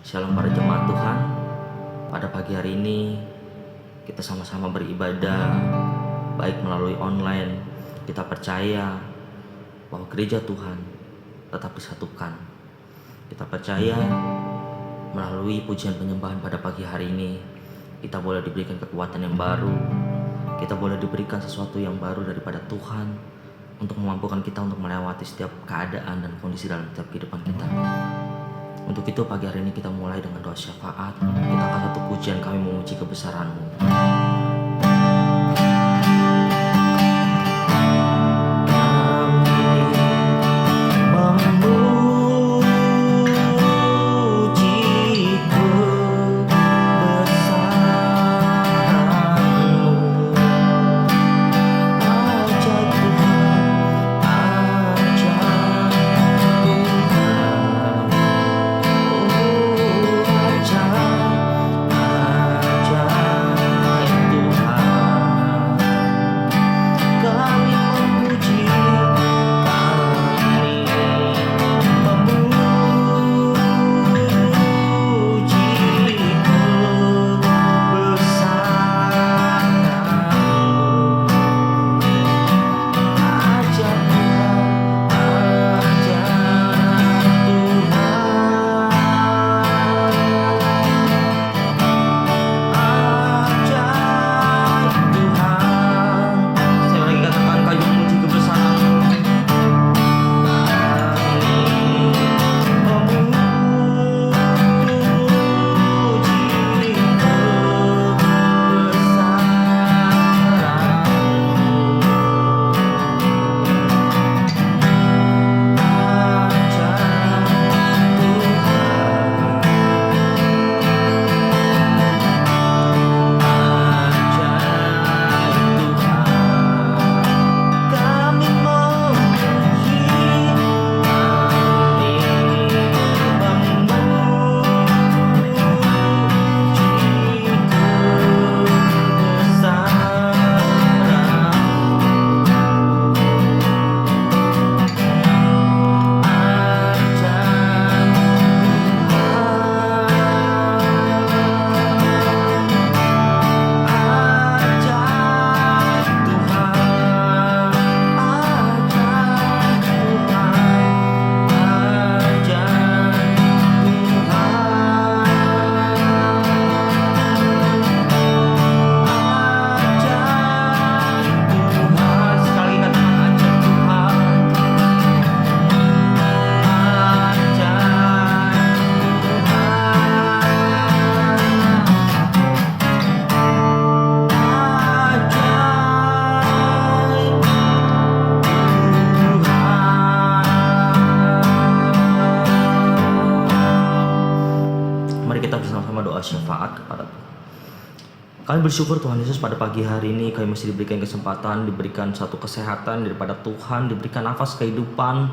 Shalom para jemaat Tuhan. Pada pagi hari ini kita sama-sama beribadah baik melalui online. Kita percaya bahwa gereja Tuhan tetap disatukan. Kita percaya melalui pujian penyembahan pada pagi hari ini kita boleh diberikan kekuatan yang baru. Kita boleh diberikan sesuatu yang baru daripada Tuhan untuk memampukan kita untuk melewati setiap keadaan dan kondisi dalam setiap kehidupan kita. Untuk itu pagi hari ini kita mulai dengan doa syafaat. Kita akan satu pujian kami memuji kebesaran-Mu. Syafaat kepada Tuhan. Kami bersyukur Tuhan Yesus pada pagi hari ini kami masih diberikan kesempatan, diberikan satu kesehatan daripada Tuhan, diberikan nafas kehidupan.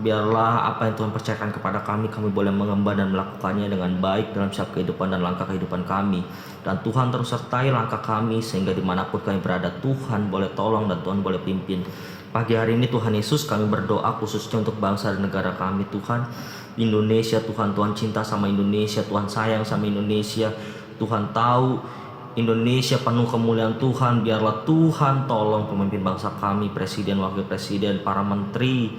Biarlah apa yang Tuhan percayakan kepada kami boleh mengemban dan melakukannya dengan baik dalam setiap kehidupan dan langkah kehidupan kami. Dan Tuhan terus sertai langkah kami sehingga dimanapun kami berada Tuhan boleh tolong dan Tuhan boleh pimpin. Pagi hari ini Tuhan Yesus kami berdoa khususnya untuk bangsa dan negara kami Tuhan. Indonesia Tuhan, Tuhan cinta sama Indonesia, Tuhan sayang sama Indonesia. Tuhan tahu Indonesia penuh kemuliaan Tuhan. Biarlah Tuhan tolong pemimpin bangsa kami, presiden, wakil presiden, para menteri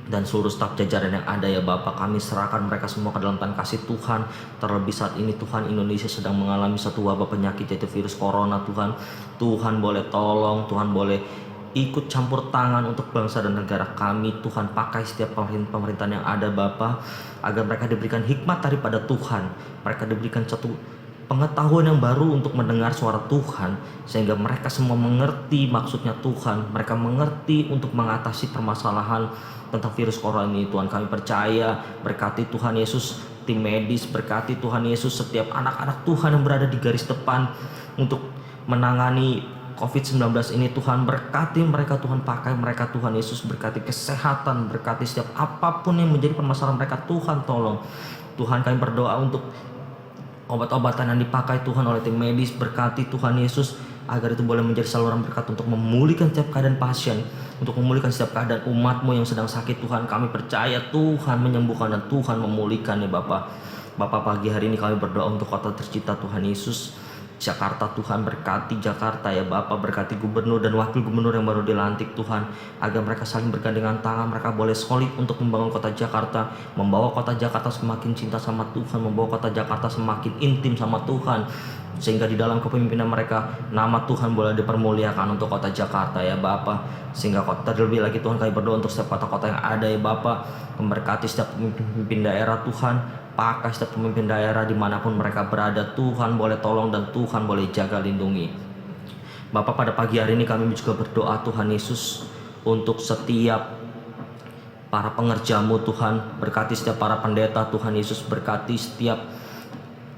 dan seluruh staf jajaran yang ada ya Bapak. Kami serahkan mereka semua ke dalam tangan kasih Tuhan. Terlebih saat ini Tuhan Indonesia sedang mengalami satu wabah penyakit yaitu virus corona Tuhan. Tuhan boleh tolong, Tuhan boleh ikut campur tangan untuk bangsa dan negara kami. Tuhan pakai setiap pemerintahan yang ada Bapa, agar mereka diberikan hikmat daripada Tuhan. Mereka diberikan satu pengetahuan yang baru untuk mendengar suara Tuhan, sehingga mereka semua mengerti maksudnya Tuhan. Mereka mengerti untuk mengatasi permasalahan tentang virus corona ini. Tuhan kami percaya, berkati Tuhan Yesus tim medis, berkati Tuhan Yesus setiap anak-anak Tuhan yang berada di garis depan untuk menangani COVID-19 ini. Tuhan berkati mereka, Tuhan pakai mereka Tuhan Yesus, berkati kesehatan, berkati setiap apapun yang menjadi permasalahan mereka Tuhan tolong. Tuhan kami berdoa untuk obat-obatan yang dipakai Tuhan oleh tim medis, berkati Tuhan Yesus agar itu boleh menjadi saluran berkat untuk memulihkan setiap keadaan pasien, untuk memulihkan setiap keadaan umat-Mu yang sedang sakit. Tuhan kami percaya Tuhan menyembuhkan dan Tuhan memulihkan ya Bapa. Bapak, pagi hari ini kami berdoa untuk kota tercinta Tuhan Yesus, Jakarta. Tuhan, berkati Jakarta ya Bapak, berkati gubernur dan wakil gubernur yang baru dilantik Tuhan, agar mereka saling bergandengan tangan, mereka boleh solid untuk membangun kota Jakarta, membawa kota Jakarta semakin cinta sama Tuhan, membawa kota Jakarta semakin intim sama Tuhan, sehingga di dalam kepemimpinan mereka nama Tuhan boleh dipermuliakan untuk kota Jakarta ya Bapak. Sehingga kota, terlebih lagi Tuhan, kami berdoa untuk setiap kota-kota yang ada ya Bapak, memberkati setiap pemimpin daerah Tuhan, pakai setiap pemimpin daerah dimanapun mereka berada. Tuhan boleh tolong dan Tuhan boleh jaga lindungi. Bapak, pada pagi hari ini kami juga berdoa Tuhan Yesus untuk setiap para pengerjamu Tuhan, berkati setiap para pendeta Tuhan Yesus, berkati setiap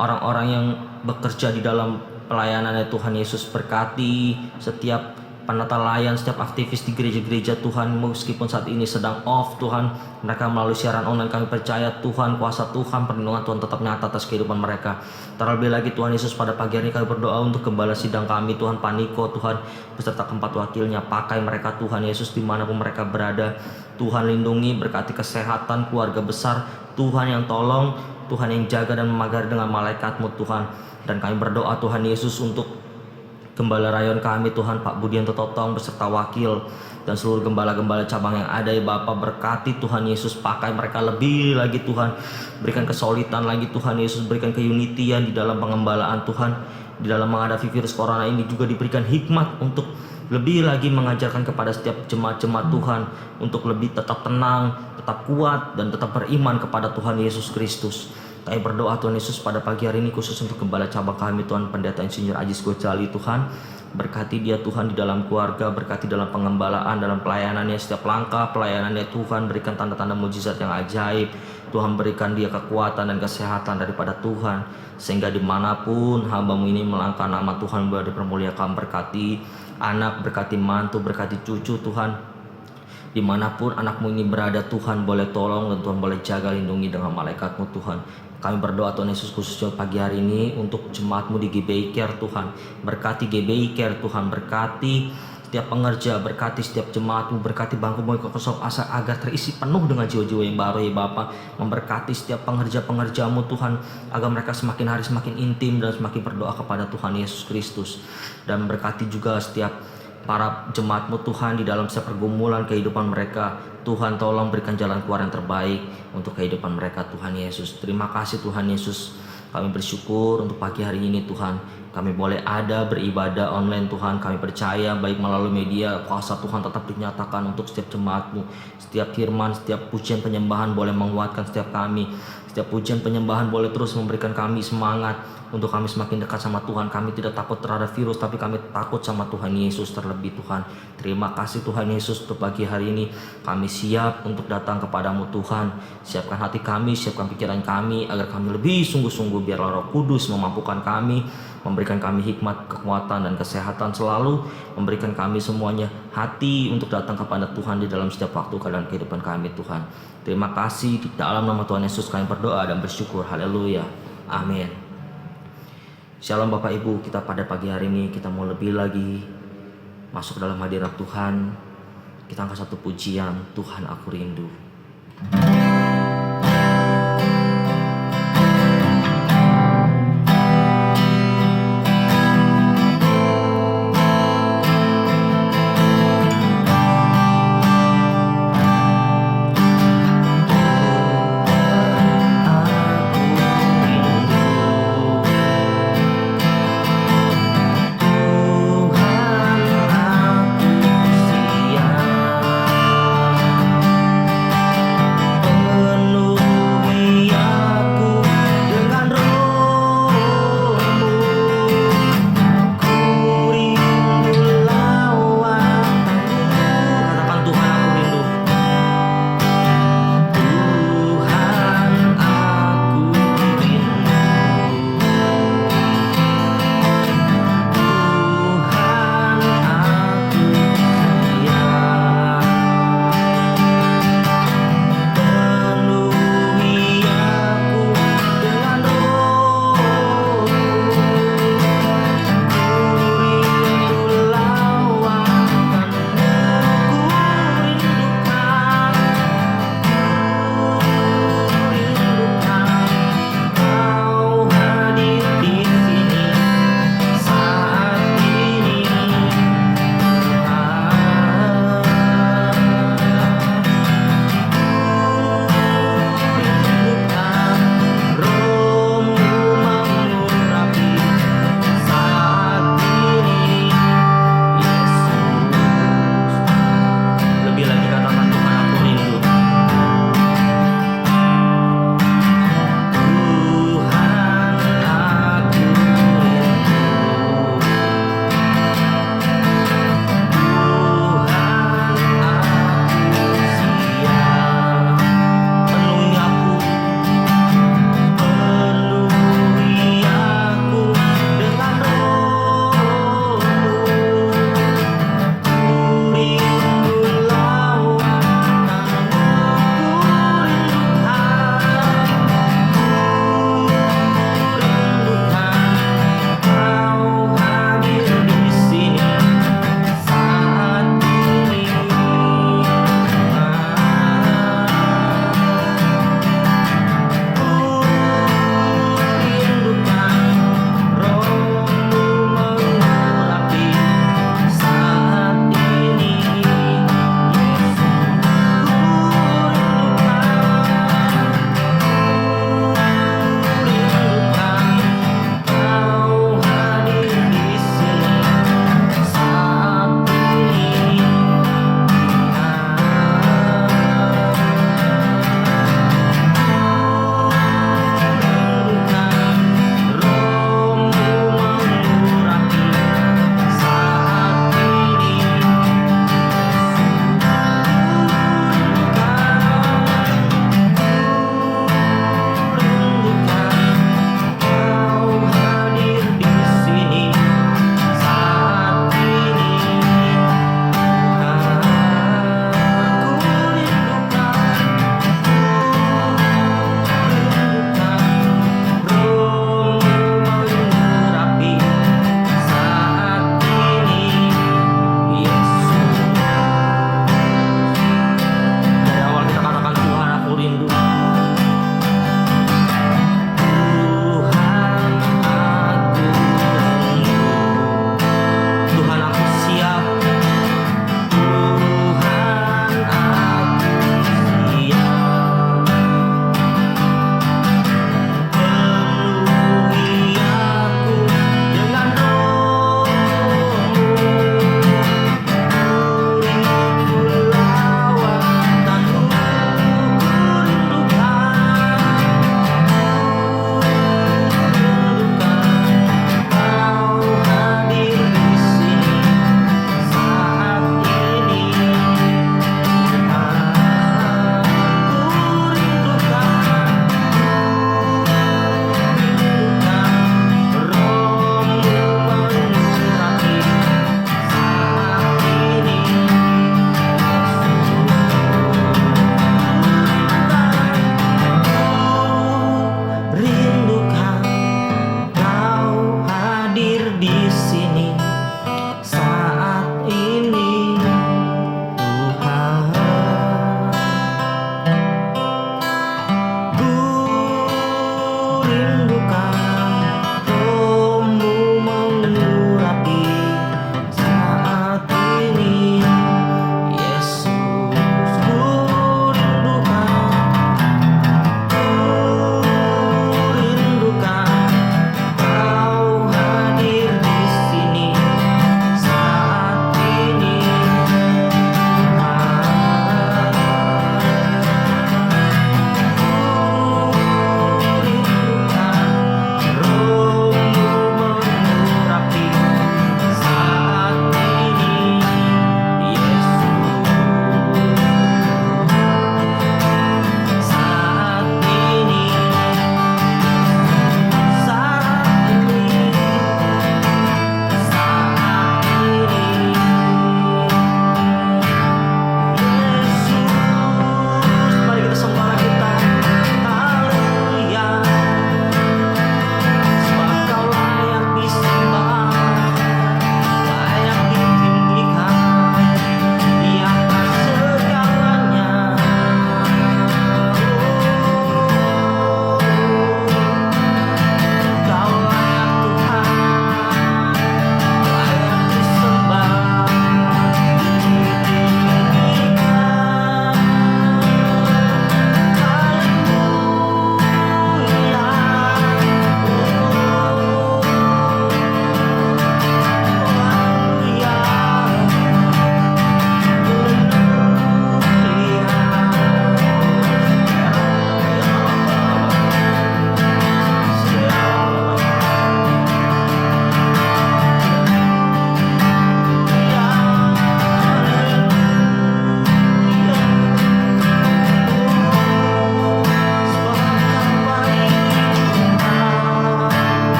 orang-orang yang bekerja di dalam pelayanannya Tuhan Yesus, berkati setiap penata layan, setiap aktivis di gereja-gereja Tuhan, meskipun saat ini sedang off Tuhan, mereka melalui siaran online, kami percaya Tuhan, kuasa Tuhan, perlindungan Tuhan tetap nyata atas kehidupan mereka. Terlebih lagi Tuhan Yesus, pada pagi hari ini kami berdoa untuk gembala sidang kami Tuhan, Paniko Tuhan, beserta keempat wakilnya, pakai mereka Tuhan Yesus dimanapun mereka berada. Tuhan lindungi, berkati kesehatan keluarga besar Tuhan, yang tolong Tuhan, yang jaga dan memagari dengan malaikat-Mu Tuhan. Dan kami berdoa Tuhan Yesus untuk Gembala rayon kami Tuhan, Pak Budianto Totong beserta wakil dan seluruh gembala-gembala cabang yang ada ya Bapak, berkati Tuhan Yesus, pakai mereka lebih lagi Tuhan, berikan kesulitan lagi Tuhan Yesus, berikan keunitian di dalam pengembalaan Tuhan, di dalam menghadapi virus corona ini, juga diberikan hikmat untuk lebih lagi mengajarkan kepada setiap jemaat-jemaat Tuhan untuk lebih tetap tenang, tetap kuat, dan tetap beriman kepada Tuhan Yesus Kristus. Kami berdoa Tuhan Yesus pada pagi hari ini khusus untuk gembala cabang kami Tuhan, Pendeta Insinyur Ajis Gojali Tuhan, berkati dia Tuhan di dalam keluarga, berkati dalam pengembalaan, dalam pelayanannya, setiap langkah pelayanannya Tuhan, berikan tanda-tanda mujizat yang ajaib Tuhan, berikan dia kekuatan dan kesehatan daripada Tuhan, sehingga dimanapun hamba-Mu ini melangkah nama Tuhan boleh dipermuliakan. Berkati anak, berkati mantu, berkati cucu Tuhan, dimanapun anakmu ini berada Tuhan, boleh tolong dan Tuhan boleh jaga lindungi dengan malaikat-Mu Tuhan. Kami berdoa Tuhan Yesus khususnya pagi hari ini untuk jemaat-Mu di GBI Care Tuhan, berkati GBI Care Tuhan, berkati setiap pengerja, berkati setiap jemaat-Mu, berkati bangku Microsoft Asa agar terisi penuh dengan jiwa-jiwa yang baru ya Bapak, memberkati setiap pengerja-pengerja-Mu Tuhan, agar mereka semakin hari semakin intim dan semakin berdoa kepada Tuhan Yesus Kristus, dan memberkati juga setiap para jemaat-Mu Tuhan di dalam setiap pergumulan kehidupan mereka. Tuhan tolong berikan jalan keluar yang terbaik untuk kehidupan mereka Tuhan Yesus. Terima kasih Tuhan Yesus, kami bersyukur untuk pagi hari ini Tuhan, kami boleh ada beribadah online Tuhan. Kami percaya baik melalui media, kuasa Tuhan tetap dinyatakan untuk setiap jemaat-Mu. Setiap firman, setiap pujian penyembahan boleh menguatkan setiap kami. Setiap pujian penyembahan boleh terus memberikan kami semangat untuk kami semakin dekat sama Tuhan. Kami tidak takut terhadap virus, tapi kami takut sama Tuhan Yesus terlebih Tuhan. Terima kasih Tuhan Yesus untuk pagi hari ini. Kami siap untuk datang kepadamu Tuhan. Siapkan hati kami, siapkan pikiran kami, agar kami lebih sungguh-sungguh. Biarlah Roh Kudus memampukan kami, memberikan kami hikmat, kekuatan, dan kesehatan selalu. Memberikan kami semuanya hati untuk datang kepada Tuhan di dalam setiap waktu dalam kehidupan kami Tuhan. Terima kasih, di dalam nama Tuhan Yesus kami berdoa dan bersyukur. Haleluya. Amin. Shalom Bapak Ibu, kita pada pagi hari ini kita mau lebih lagi masuk dalam hadirat Tuhan. Kita angkat satu pujian, Tuhan Aku Rindu.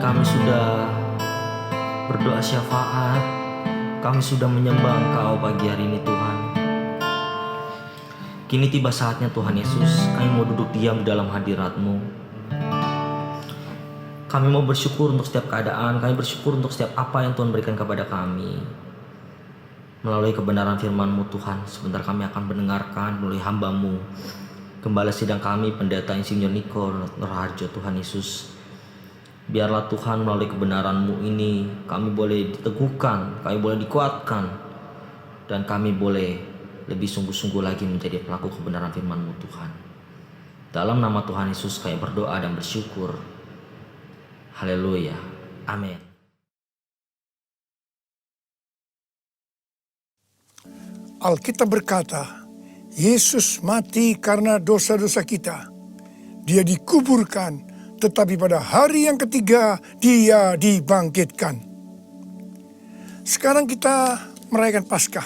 kami sudah berdoa syafaat, kami sudah menyembah Engkau pagi hari ini Tuhan. Kini tiba saatnya Tuhan Yesus, kami mau duduk diam di dalam hadirat-Mu. Kami mau bersyukur untuk setiap keadaan, kami bersyukur untuk setiap apa yang Tuhan berikan kepada kami. Melalui kebenaran firman-Mu Tuhan, sebentar kami akan mendengarkan melalui hamba-Mu, Gembala sidang kami, Pendeta Insinyur Niko Nurharjo Tuhan Yesus. Biarlah Tuhan melalui kebenaran-Mu ini kami boleh diteguhkan, kami boleh dikuatkan, dan kami boleh lebih sungguh-sungguh lagi menjadi pelaku kebenaran firman-Mu Tuhan. Dalam nama Tuhan Yesus kami berdoa dan bersyukur. Haleluya. Amin. Alkitab berkata, Yesus mati karena dosa-dosa kita. Dia dikuburkan, tetapi pada hari yang ketiga Dia dibangkitkan. Sekarang kita merayakan Paskah,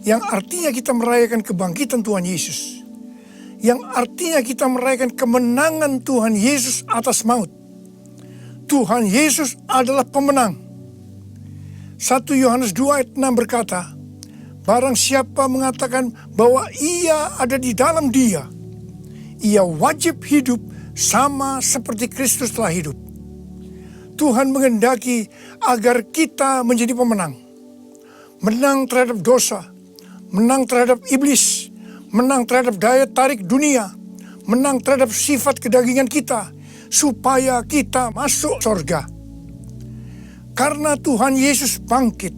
yang artinya kita merayakan kebangkitan Tuhan Yesus, yang artinya kita merayakan kemenangan Tuhan Yesus atas maut. Tuhan Yesus adalah pemenang. 1 Yohanes 2 ayat 6 berkata, barang siapa mengatakan bahwa ia ada di dalam Dia, ia wajib hidup sama seperti Kristus telah hidup. Tuhan menghendaki agar kita menjadi pemenang. Menang terhadap dosa, menang terhadap iblis, menang terhadap daya tarik dunia, menang terhadap sifat kedagingan kita, supaya kita masuk surga. Karena Tuhan Yesus bangkit,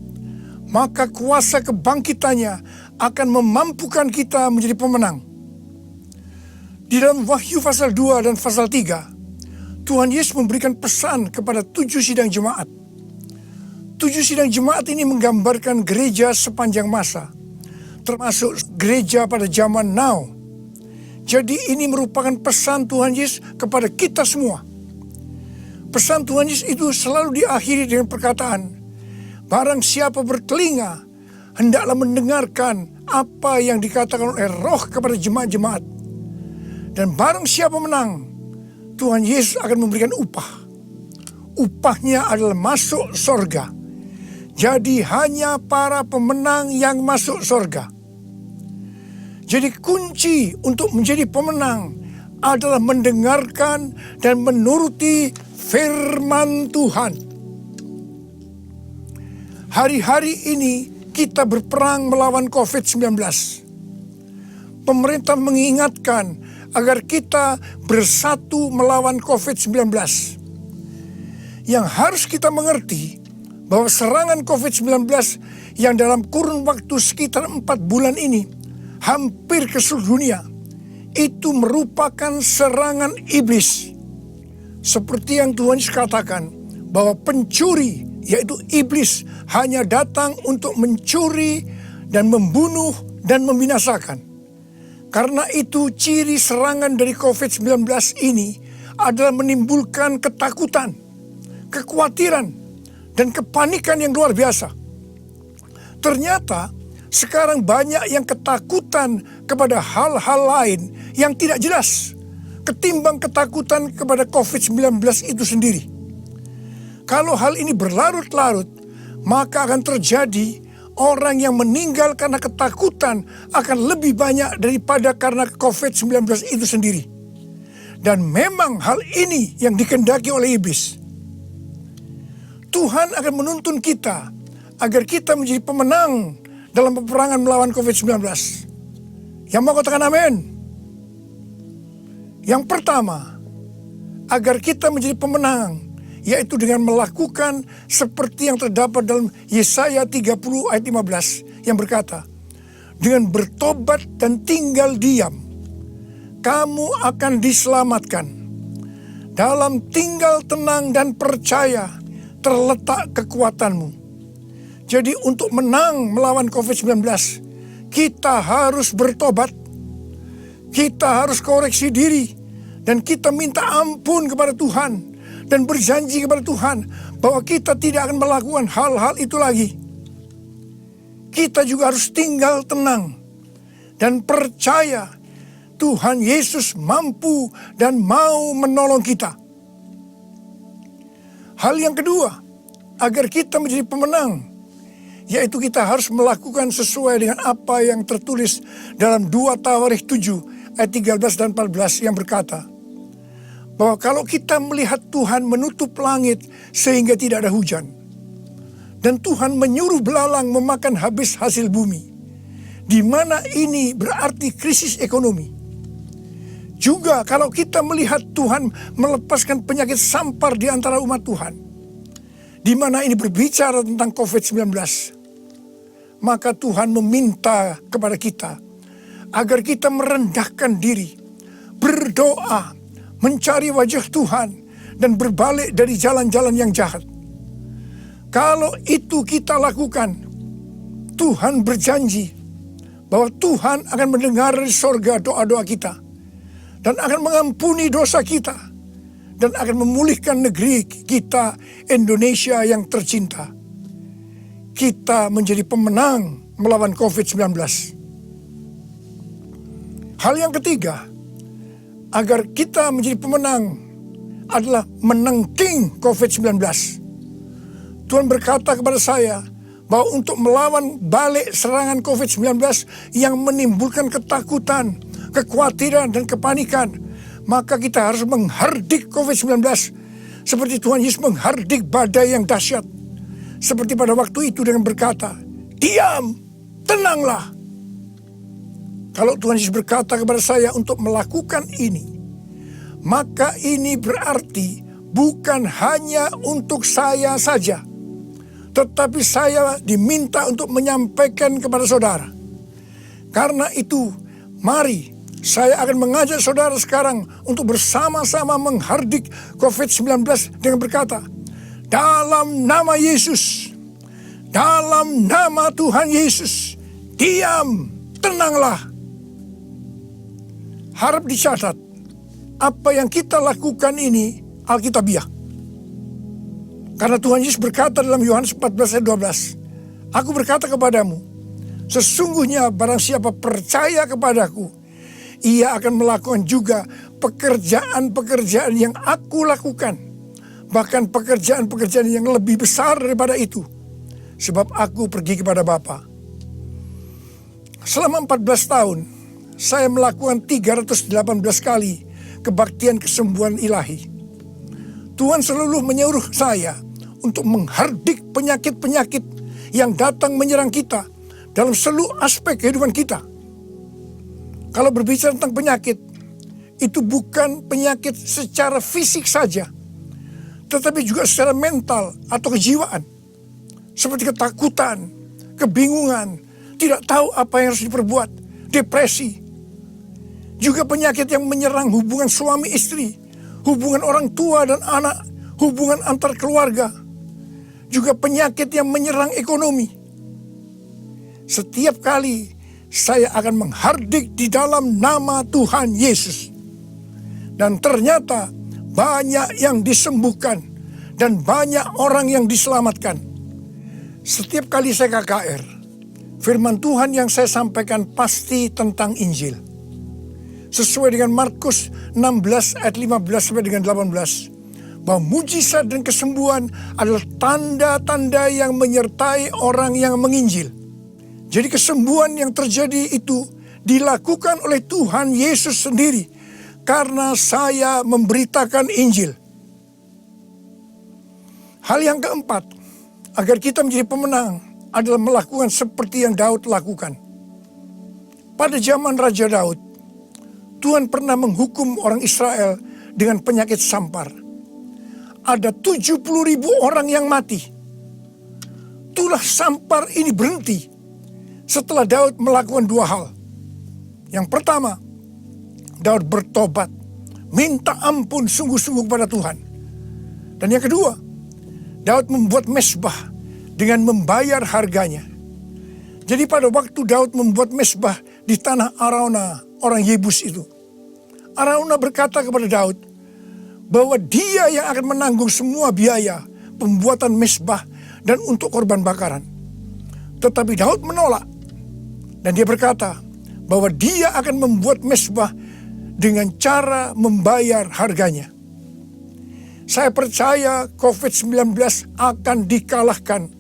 maka kuasa kebangkitannya akan memampukan kita menjadi pemenang. Di dalam Wahyu pasal 2 dan pasal 3, Tuhan Yesus memberikan pesan kepada 7 sidang jemaat. 7 sidang jemaat ini menggambarkan gereja sepanjang masa, termasuk gereja pada zaman now. Jadi ini merupakan pesan Tuhan Yesus kepada kita semua. Pesan Tuhan Yesus itu selalu diakhiri dengan perkataan, barang siapa bertelinga, hendaklah mendengarkan apa yang dikatakan oleh Roh kepada jemaat-jemaat. Dan barang siapa menang, Tuhan Yesus akan memberikan upah. Upahnya adalah masuk surga. Jadi hanya para pemenang yang masuk surga. Jadi kunci untuk menjadi pemenang adalah mendengarkan dan menuruti firman Tuhan. Hari-hari ini kita berperang melawan COVID-19. Pemerintah mengingatkan agar kita bersatu melawan COVID-19. Yang harus kita mengerti bahwa serangan COVID-19 yang dalam kurun waktu sekitar 4 bulan ini hampir ke seluruh dunia, itu merupakan serangan iblis. Seperti yang Tuhan Yesus katakan, bahwa pencuri, yaitu iblis, hanya datang untuk mencuri dan membunuh dan membinasakan. Karena itu ciri serangan dari COVID-19 ini adalah menimbulkan ketakutan, kekhawatiran, dan kepanikan yang luar biasa. Ternyata sekarang banyak yang ketakutan kepada hal-hal lain yang tidak jelas ketimbang ketakutan kepada COVID-19 itu sendiri. Kalau hal ini berlarut-larut, maka akan terjadi orang yang meninggal karena ketakutan akan lebih banyak daripada karena COVID-19 itu sendiri. Dan memang hal ini yang dikehendaki oleh iblis. Tuhan akan menuntun kita agar kita menjadi pemenang dalam peperangan melawan COVID-19. Yang mau katakan amin? Yang pertama, agar kita menjadi pemenang, yaitu dengan melakukan seperti yang terdapat dalam Yesaya 30 ayat 15 yang berkata, dengan bertobat dan tinggal diam, kamu akan diselamatkan. Dalam tinggal tenang dan percaya terletak kekuatanmu. Jadi untuk menang melawan COVID-19, kita harus bertobat, kita harus koreksi diri, dan kita minta ampun kepada Tuhan, dan berjanji kepada Tuhan bahwa kita tidak akan melakukan hal-hal itu lagi. Kita juga harus tinggal tenang dan percaya Tuhan Yesus mampu dan mau menolong kita. Hal yang kedua, agar kita menjadi pemenang, yaitu kita harus melakukan sesuai dengan apa yang tertulis dalam 2 Tawarikh 7 ayat 13 dan 14 yang berkata, bahwa kalau kita melihat Tuhan menutup langit sehingga tidak ada hujan, dan Tuhan menyuruh belalang memakan habis hasil bumi, di mana ini berarti krisis ekonomi. Juga kalau kita melihat Tuhan melepaskan penyakit sampar di antara umat Tuhan, di mana ini berbicara tentang COVID-19, maka Tuhan meminta kepada kita agar kita merendahkan diri, berdoa, mencari wajah Tuhan, dan berbalik dari jalan-jalan yang jahat. Kalau itu kita lakukan, Tuhan berjanji bahwa Tuhan akan mendengar dari sorga doa-doa kita, dan akan mengampuni dosa kita, dan akan memulihkan negeri kita Indonesia yang tercinta. Kita menjadi pemenang melawan COVID-19. Hal yang ketiga, agar kita menjadi pemenang adalah menengking COVID-19. Tuhan berkata kepada saya bahwa untuk melawan balik serangan COVID-19 yang menimbulkan ketakutan, kekhawatiran, dan kepanikan, maka kita harus menghardik COVID-19 seperti Tuhan Yesus menghardik badai yang dahsyat. Seperti pada waktu itu dengan berkata, "Diam, tenanglah." Kalau Tuhan Yesus berkata kepada saya untuk melakukan ini, maka ini berarti bukan hanya untuk saya saja, tetapi saya diminta untuk menyampaikan kepada saudara. Karena itu, mari saya akan mengajak saudara sekarang untuk bersama-sama menghardik COVID-19 dengan berkata, dalam nama Yesus, dalam nama Tuhan Yesus, diam, tenanglah. Harap dicatat, apa yang kita lakukan ini Alkitabiah. Karena Tuhan Yesus berkata dalam Yohanes 14 ayat 12, "Aku berkata kepadamu, sesungguhnya barang siapa percaya kepadaku, ia akan melakukan juga pekerjaan-pekerjaan yang aku lakukan, bahkan pekerjaan-pekerjaan yang lebih besar daripada itu, sebab aku pergi kepada Bapa." Selama 14 tahun, saya melakukan 318 kali kebaktian kesembuhan ilahi. Tuhan selalu menyuruh saya untuk menghardik penyakit-penyakit yang datang menyerang kita dalam seluruh aspek kehidupan kita. Kalau berbicara tentang penyakit, itu bukan penyakit secara fisik saja, tetapi juga secara mental atau kejiwaan. Seperti ketakutan, kebingungan, tidak tahu apa yang harus diperbuat, depresi. Juga penyakit yang menyerang hubungan suami istri, hubungan orang tua dan anak, hubungan antar keluarga. Juga penyakit yang menyerang ekonomi. Setiap kali saya akan menghardik di dalam nama Tuhan Yesus. Dan ternyata banyak yang disembuhkan dan banyak orang yang diselamatkan. Setiap kali saya KKR, firman Tuhan yang saya sampaikan pasti tentang Injil. Sesuai dengan Markus 16 ayat 15 sampai dengan 18. Bahwa mujizat dan kesembuhan adalah tanda-tanda yang menyertai orang yang menginjil. Jadi kesembuhan yang terjadi itu dilakukan oleh Tuhan Yesus sendiri karena saya memberitakan Injil. Hal yang keempat, agar kita menjadi pemenang adalah melakukan seperti yang Daud lakukan. Pada zaman Raja Daud, Tuhan pernah menghukum orang Israel dengan penyakit sampar. Ada 70.000 orang yang mati. Tulah sampar ini berhenti setelah Daud melakukan 2 hal. Yang pertama, Daud bertobat, minta ampun sungguh-sungguh kepada Tuhan. Dan yang kedua, Daud membuat mezbah dengan membayar harganya. Jadi pada waktu Daud membuat mezbah di tanah Araunah, orang Yebus itu, Araunah berkata kepada Daud bahwa dia yang akan menanggung semua biaya pembuatan mezbah dan untuk korban bakaran. Tetapi Daud menolak. Dan dia berkata bahwa dia akan membuat mezbah dengan cara membayar harganya. Saya percaya COVID-19 akan dikalahkan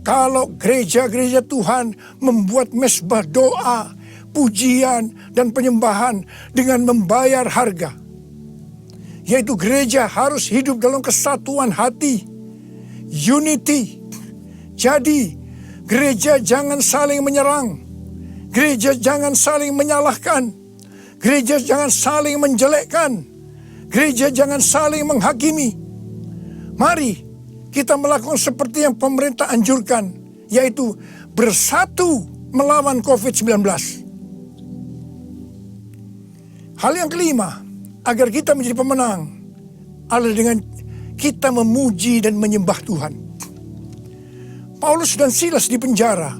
kalau gereja-gereja Tuhan membuat mezbah doa, pujian, dan penyembahan dengan membayar harga. Yaitu gereja harus hidup dalam kesatuan hati, unity. Jadi, gereja jangan saling menyerang, gereja jangan saling menyalahkan, gereja jangan saling menjelekkan, gereja jangan saling menghakimi. Mari kita melakukan seperti yang pemerintah anjurkan, yaitu bersatu melawan COVID-19. Hal yang kelima, agar kita menjadi pemenang, adalah dengan kita memuji dan menyembah Tuhan. Paulus dan Silas dipenjara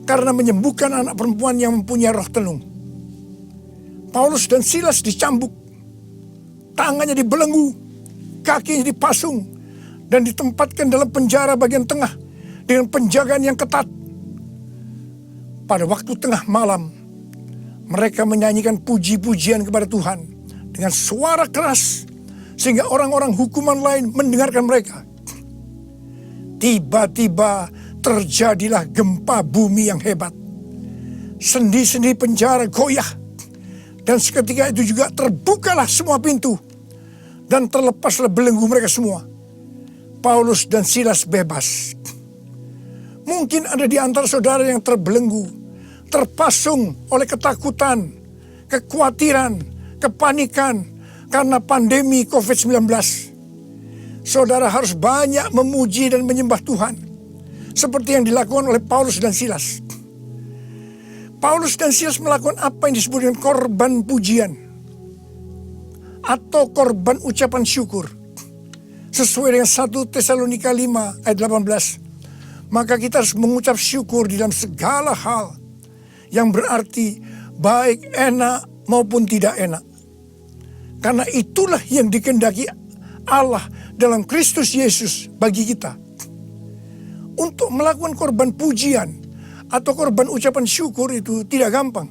karena menyembuhkan anak perempuan yang mempunyai roh tenung. Paulus dan Silas dicambuk, tangannya dibelenggu, kakinya dipasung, dan ditempatkan dalam penjara bagian tengah dengan penjagaan yang ketat. Pada waktu tengah malam, mereka menyanyikan puji-pujian kepada Tuhan dengan suara keras, sehingga orang-orang hukuman lain mendengarkan mereka. Tiba-tiba terjadilah gempa bumi yang hebat. Sendi-sendi penjara goyah, dan seketika itu juga terbukalah semua pintu, dan terlepaslah belenggu mereka semua. Paulus dan Silas bebas. Mungkin ada di antara saudara yang terbelenggu, terpasung oleh ketakutan, kekhawatiran, kepanikan karena pandemi COVID-19. Saudara harus banyak memuji dan menyembah Tuhan, seperti yang dilakukan oleh Paulus dan Silas. Paulus dan Silas melakukan apa yang disebut dengan korban pujian atau korban ucapan syukur. Sesuai dengan 1 Tesalonika 5 ayat 18. Maka kita harus mengucap syukur di dalam segala hal, yang berarti baik enak maupun tidak enak. Karena itulah yang dikehendaki Allah dalam Kristus Yesus bagi kita. Untuk melakukan korban pujian atau korban ucapan syukur itu tidak gampang.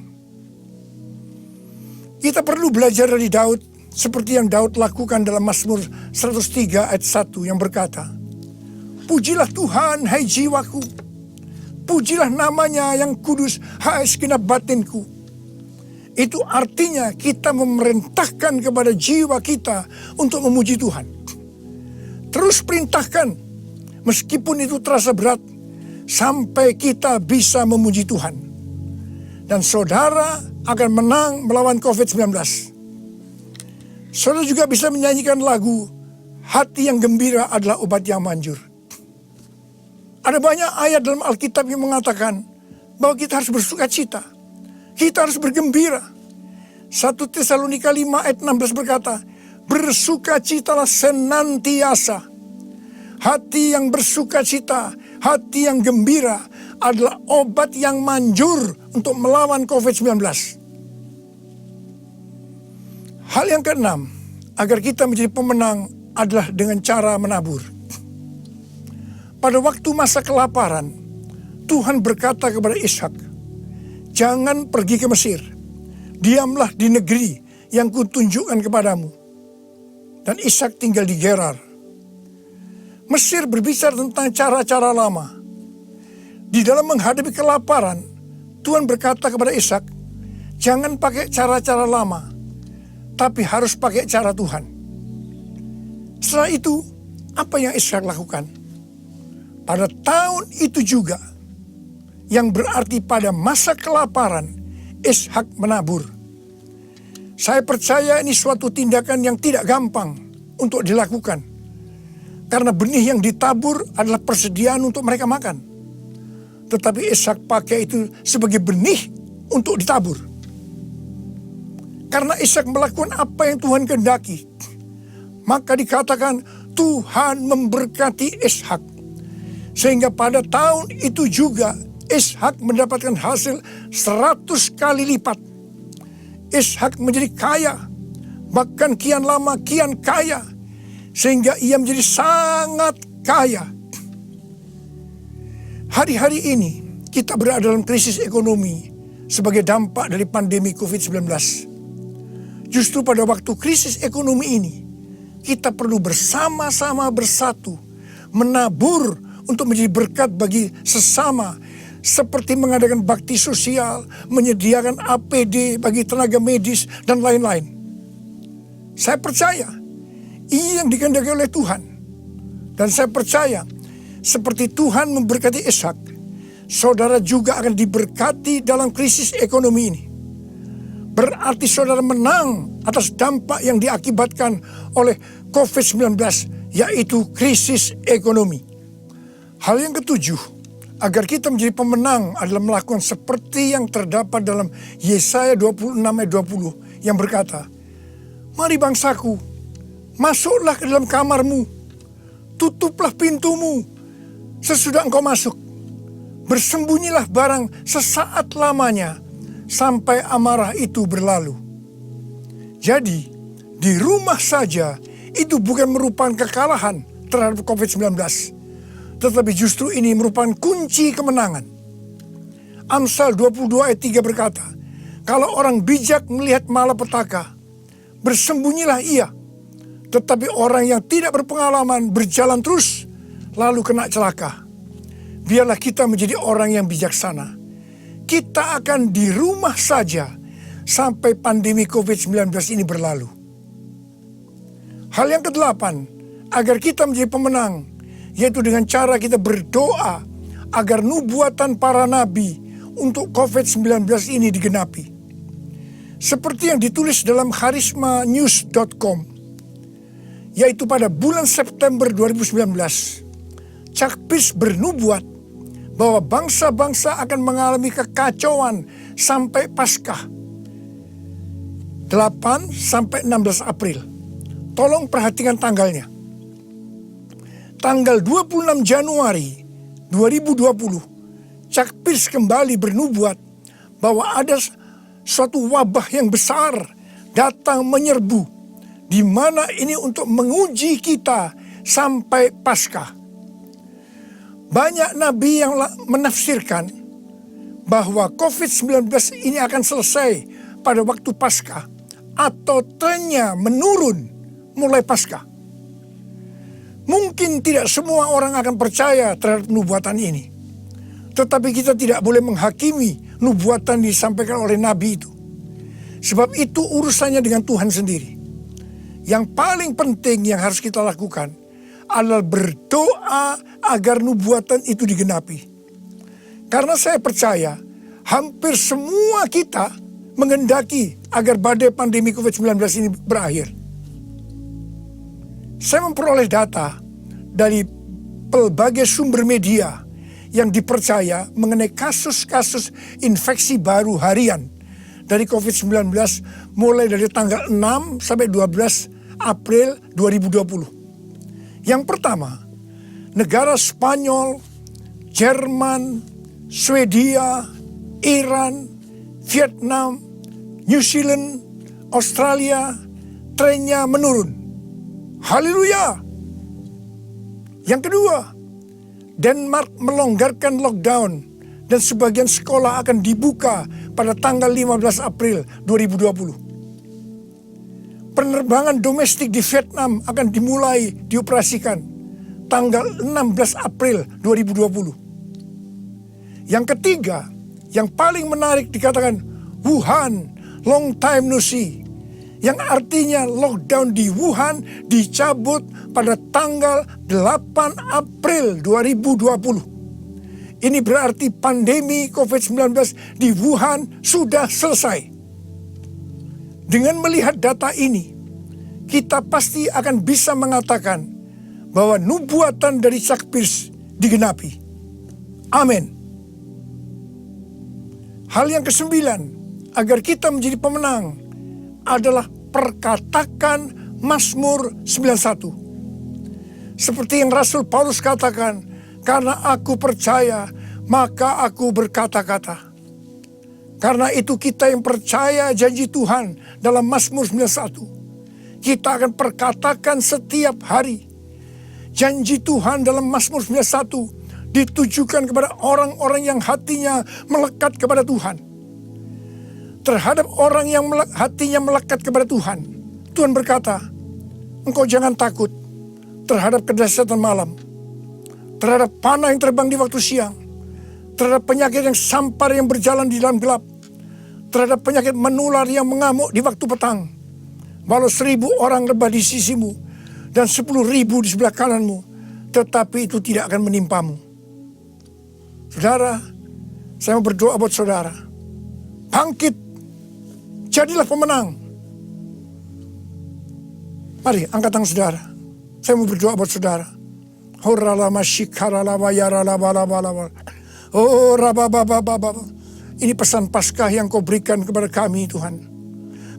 Kita perlu belajar dari Daud, seperti yang Daud lakukan dalam Mazmur 103 ayat 1 yang berkata, "Pujilah Tuhan, hai jiwaku. Pujilah namanya yang kudus, hai segenap batinku." Itu artinya kita memerintahkan kepada jiwa kita untuk memuji Tuhan. Terus perintahkan, meskipun itu terasa berat, sampai kita bisa memuji Tuhan. Dan saudara akan menang melawan COVID-19. Saudara juga bisa menyanyikan lagu "Hati yang gembira adalah obat yang manjur." Ada banyak ayat dalam Alkitab yang mengatakan bahwa kita harus bersuka cita, kita harus bergembira. 1 Tesalonika 5 ayat 16 berkata, "Bersukacitalah senantiasa." Hati yang bersuka cita, hati yang gembira adalah obat yang manjur untuk melawan COVID-19. Hal yang keenam, agar kita menjadi pemenang adalah dengan cara menabur. Pada waktu masa kelaparan, Tuhan berkata kepada Ishak, "Jangan pergi ke Mesir, diamlah di negeri yang kutunjukkan kepadamu." Dan Ishak tinggal di Gerar. Mesir berbicara tentang cara-cara lama. Di dalam menghadapi kelaparan, Tuhan berkata kepada Ishak, "Jangan pakai cara-cara lama, tapi harus pakai cara Tuhan." Setelah itu, apa yang Ishak lakukan? Pada tahun itu juga, yang berarti pada masa kelaparan, Ishak menabur. Saya percaya ini suatu tindakan yang tidak gampang untuk dilakukan. Karena benih yang ditabur adalah persediaan untuk mereka makan. Tetapi Ishak pakai itu sebagai benih untuk ditabur. Karena Ishak melakukan apa yang Tuhan kehendaki, maka dikatakan Tuhan memberkati Ishak. Sehingga pada tahun itu juga Ishak mendapatkan hasil 100 kali lipat. Ishak menjadi kaya, bahkan kian lama kian kaya, sehingga ia menjadi sangat kaya. Hari-hari ini kita berada dalam krisis ekonomi sebagai dampak dari pandemi COVID-19. Justru pada waktu krisis ekonomi ini, kita perlu bersama-sama bersatu, menabur untuk menjadi berkat bagi sesama, seperti mengadakan bakti sosial, menyediakan APD bagi tenaga medis, dan lain-lain. Saya percaya ini yang dikehendaki oleh Tuhan. Dan saya percaya seperti Tuhan memberkati Ishak, saudara juga akan diberkati dalam krisis ekonomi ini. Berarti saudara menang atas dampak yang diakibatkan oleh COVID-19, yaitu krisis ekonomi. Hal yang ketujuh, agar kita menjadi pemenang adalah melakukan seperti yang terdapat dalam Yesaya 26 ayat 20 yang berkata, "Mari bangsaku, masuklah ke dalam kamarmu, tutuplah pintumu sesudah engkau masuk. Bersembunyilah barang sesaat lamanya sampai amarah itu berlalu." Jadi, di rumah saja itu bukan merupakan kekalahan terhadap COVID-19, tetapi justru ini merupakan kunci kemenangan. Amsal 22 ayat 3 berkata, "Kalau orang bijak melihat malapetaka, bersembunyilah ia. Tetapi orang yang tidak berpengalaman berjalan terus, lalu kena celaka." Biarlah kita menjadi orang yang bijaksana. Kita akan di rumah saja sampai pandemi COVID-19 ini berlalu. Hal yang kedelapan, agar kita menjadi pemenang, yaitu dengan cara kita berdoa agar nubuatan para nabi untuk COVID-19 ini digenapi. Seperti yang ditulis dalam charismanews.com, yaitu pada bulan September 2019, Chuck Pierce bernubuat bahwa bangsa-bangsa akan mengalami kekacauan sampai Paskah 8 sampai 16 April. Tolong perhatikan tanggalnya. Tanggal 26 Januari 2020, Chuck Pierce kembali bernubuat bahwa ada suatu wabah yang besar datang menyerbu, di mana ini untuk menguji kita sampai Paskah. Banyak nabi yang menafsirkan bahwa COVID-19 ini akan selesai pada waktu Paskah atau trennya menurun mulai Paskah. Mungkin tidak semua orang akan percaya terhadap nubuatan ini. Tetapi kita tidak boleh menghakimi nubuatan disampaikan oleh nabi itu. Sebab itu urusannya dengan Tuhan sendiri. Yang paling penting yang harus kita lakukan adalah berdoa agar nubuatan itu digenapi. Karena saya percaya hampir semua kita menghendaki agar badai pandemi COVID-19 ini berakhir. Saya memperoleh data dari pelbagai sumber media yang dipercaya mengenai kasus-kasus infeksi baru harian dari COVID-19 mulai dari tanggal 6 sampai 12 April 2020. Yang pertama, negara Spanyol, Jerman, Swedia, Iran, Vietnam, New Zealand, Australia, trennya menurun. Haleluya! Yang kedua, Denmark melonggarkan lockdown dan sebagian sekolah akan dibuka pada tanggal 15 April 2020. Penerbangan domestik di Vietnam akan dimulai dioperasikan tanggal 16 April 2020. Yang ketiga, yang paling menarik dikatakan Wuhan, long time no see. Yang artinya lockdown di Wuhan dicabut pada tanggal 8 April 2020. Ini berarti pandemi COVID-19 di Wuhan sudah selesai. Dengan melihat data ini, kita pasti akan bisa mengatakan bahwa nubuatan dari Chuck Pierce digenapi. Amin. Hal yang kesembilan, agar kita menjadi pemenang, adalah perkatakan Mazmur 91. Seperti yang Rasul Paulus katakan, karena aku percaya, maka aku berkata-kata. Karena itu kita yang percaya janji Tuhan dalam Mazmur 91, kita akan perkatakan setiap hari. Janji Tuhan dalam Mazmur 91 ditujukan kepada orang-orang yang hatinya melekat kepada Tuhan. Terhadap orang yang hatinya melekat kepada Tuhan, Tuhan berkata, engkau jangan takut terhadap kedahsyatan malam, terhadap panah yang terbang di waktu siang, terhadap penyakit yang sampar yang berjalan di dalam gelap, terhadap penyakit menular yang mengamuk di waktu petang. Walau 1000 orang rebah di sisimu dan 10.000 di sebelah kananmu, tetapi itu tidak akan menimpamu. Saudara, saya mau berdoa buat saudara. Bangkit, jadilah pemenang. Mari angkat tangan saudara. Saya mau berdoa buat saudara. Ini pesan Paskah yang kau berikan kepada kami, Tuhan.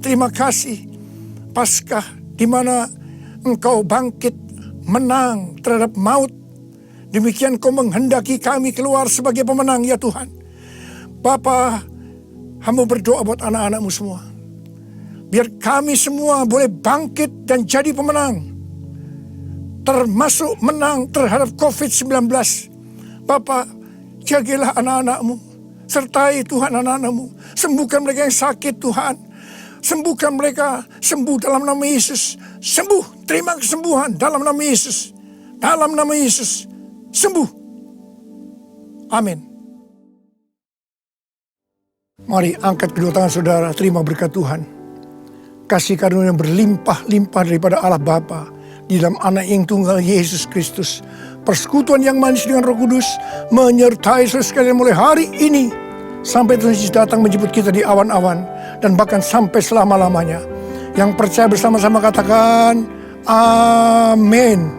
Terima kasih, Paskah di mana engkau bangkit menang terhadap maut. Demikian kau menghendaki kami keluar sebagai pemenang, ya Tuhan. Bapa, hamba berdoa buat anak-anakmu semua. Biar kami semua boleh bangkit dan jadi pemenang. Termasuk menang terhadap COVID-19. Bapa, jagalah anak-anakmu. Sertai Tuhan anak-anakmu. Sembuhkan mereka yang sakit, Tuhan. Sembuhkan mereka, sembuh dalam nama Yesus. Sembuh, terima kesembuhan dalam nama Yesus. Dalam nama Yesus, sembuh. Amin. Mari angkat kedua tangan saudara, terima berkat Tuhan. Kasih karunia yang berlimpah-limpah daripada Allah Bapa di dalam anak yang tunggal Yesus Kristus. Persekutuan yang manis dengan Roh Kudus menyertai saudara sekalian mulai hari ini sampai Tuhan Yesus datang menjemput kita di awan-awan dan bahkan sampai selama-lamanya. Yang percaya bersama-sama katakan amin.